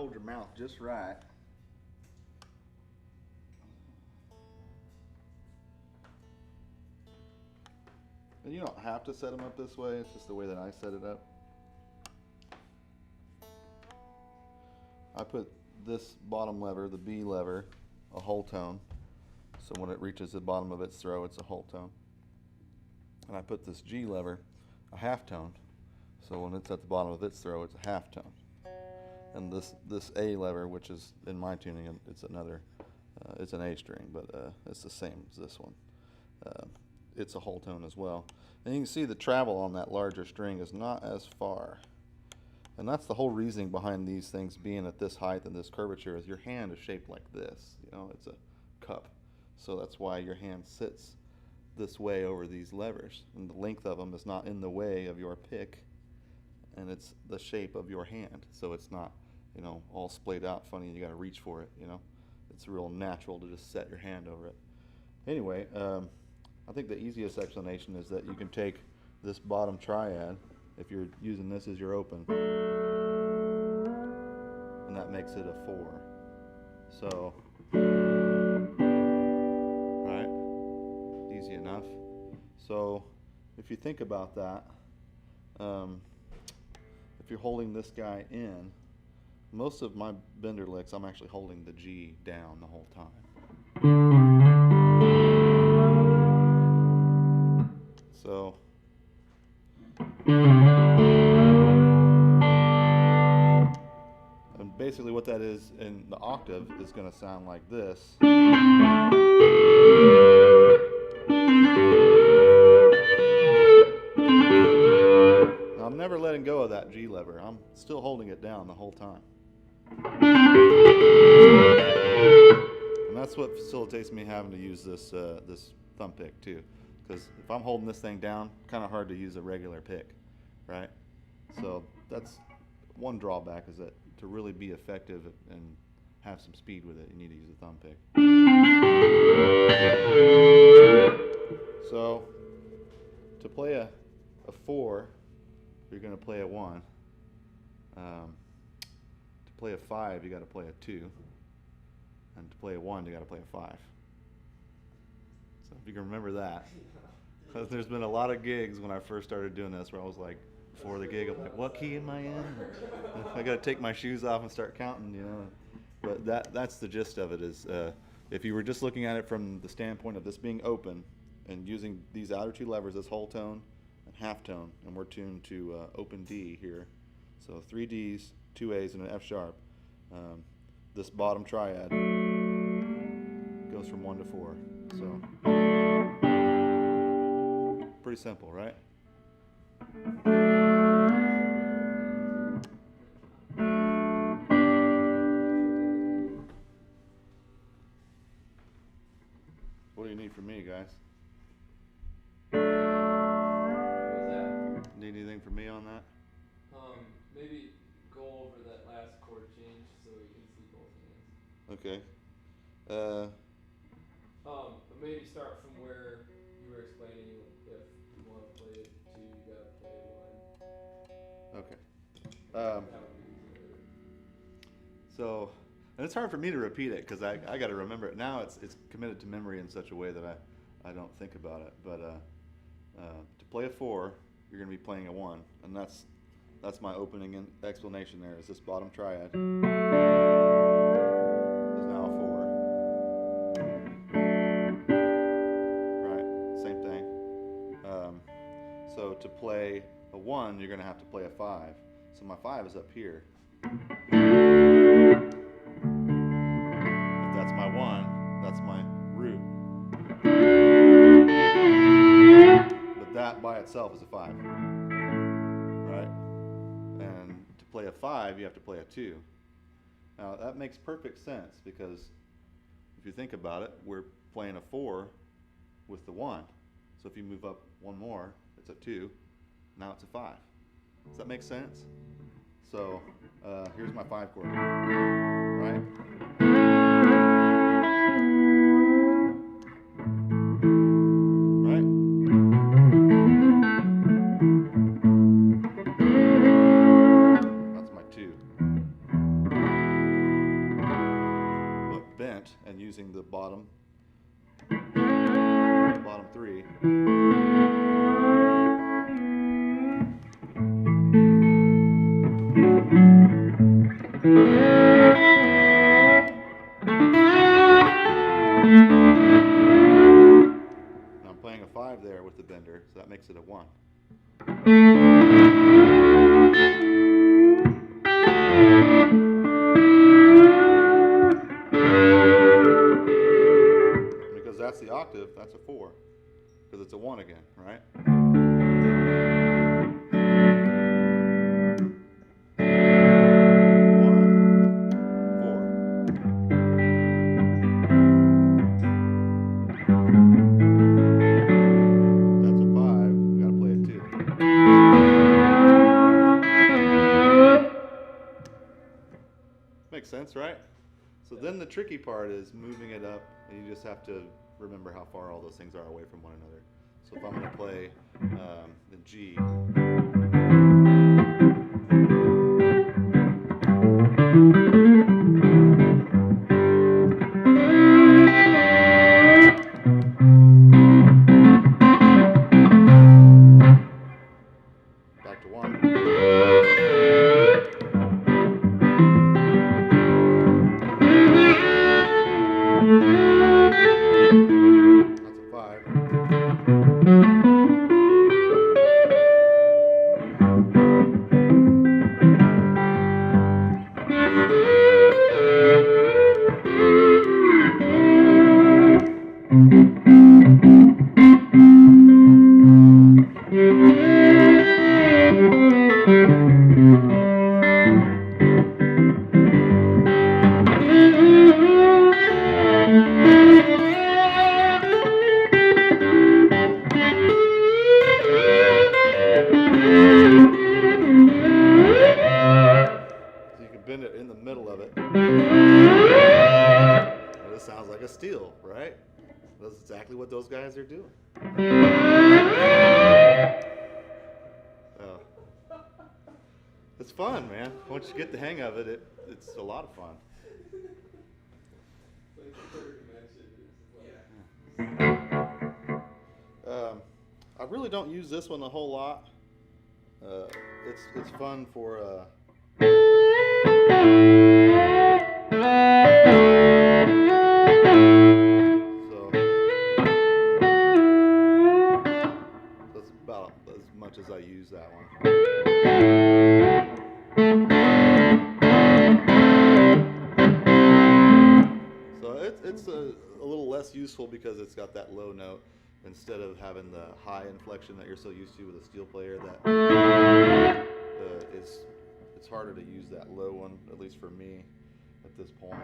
hold your mouth just right. And you don't have to set them up this way, it's just the way that I set it up. I put this bottom lever, the B lever, a whole tone. So when it reaches the bottom of its throw, it's a whole tone. And I put this G lever, a half tone. So when it's at the bottom of its throw, it's a half tone. And this A lever, which is in my tuning, it's another, it's an A string, but it's the same as this one. It's a whole tone as well. And you can see the travel on that larger string is not as far. And that's the whole reasoning behind these things being at this height and this curvature is your hand is shaped like this. You know, it's a cup. So that's why your hand sits this way over these levers. And the length of them is not in the way of your pick. And it's the shape of your hand. So it's not, you know, all splayed out funny and you got to reach for it, you know. It's real natural to just set your hand over it. Anyway, I think the easiest explanation is that you can take this bottom triad, if you're using this as your open, and that makes it a 4. So, right, easy enough. So, if you think about that, if you're holding this guy in, most of my bender licks, I'm actually holding the G down the whole time. So, and basically what that is in the octave is going to sound like this. Now, I'm never letting go of that G lever. I'm still holding it down the whole time. And that's what facilitates me having to use this this thumb pick too. Because if I'm holding this thing down, kind of hard to use a regular pick, right? So that's one drawback, is that to really be effective and have some speed with it, you need to use a thumb pick. So to play a 4, you're going to play a 1. To play a 5, you got to play a 2. And to play a 1, you got to play a 5. So if you can remember that. Because there's been a lot of gigs when I first started doing this where I was like, before the gig, I'm like, what key am I in? I got to take my shoes off and start counting, you know. But that's the gist of it, is if you were just looking at it from the standpoint of this being open and using these outer 2 levers, this whole tone and half tone, and we're tuned to open D here. So 3 Ds, 2 As, and an F sharp. This bottom triad goes from 1 to 4. So pretty simple, right? What do you need from me, guys? What's that? Need anything from me on that? Maybe go over that last chord change so we can see both hands. Okay. Maybe start from where you were explaining if you want to play 2, you gotta play 1. Okay. That would be easier. So, and it's hard for me to repeat it because I got to remember it. Now it's committed to memory in such a way that I don't think about it. But to play a 4, you're going to be playing a 1, and that's my opening explanation there. Is this bottom triad is now a 4. Right, same thing. So to play a 1, you're going to have to play a 5. So my 5 is up here. If that's my 1, that's my root. But that by itself is a 5. Right? And to play a 5, you have to play a 2. Now that makes perfect sense, because if you think about it, we're playing a 4 with the 1. So if you move up 1 more, it's a 2. Now it's a 5. Does that make sense? So here's my 5 chord, right? Right? That's my 2. to 1. Because that's the octave, that's a 4. Because it's a 1 again, right? Makes sense, right? So then the tricky part is moving it up, and you just have to remember how far all those things are away from one another. So if I'm going to play the G, back to 1. That's a 5. Bend it in the middle of it. Well, this sounds like a steel, right? That's exactly what those guys are doing. It's fun, man. Once you get the hang of it, it's a lot of fun. I really don't use this one a whole lot. It's fun for so that's about as much as I use that one. So it's a little less useful because it's got that low note instead of having the high inflection that you're so used to with a steel player. That it's harder to use that low one, at least for me, at this point.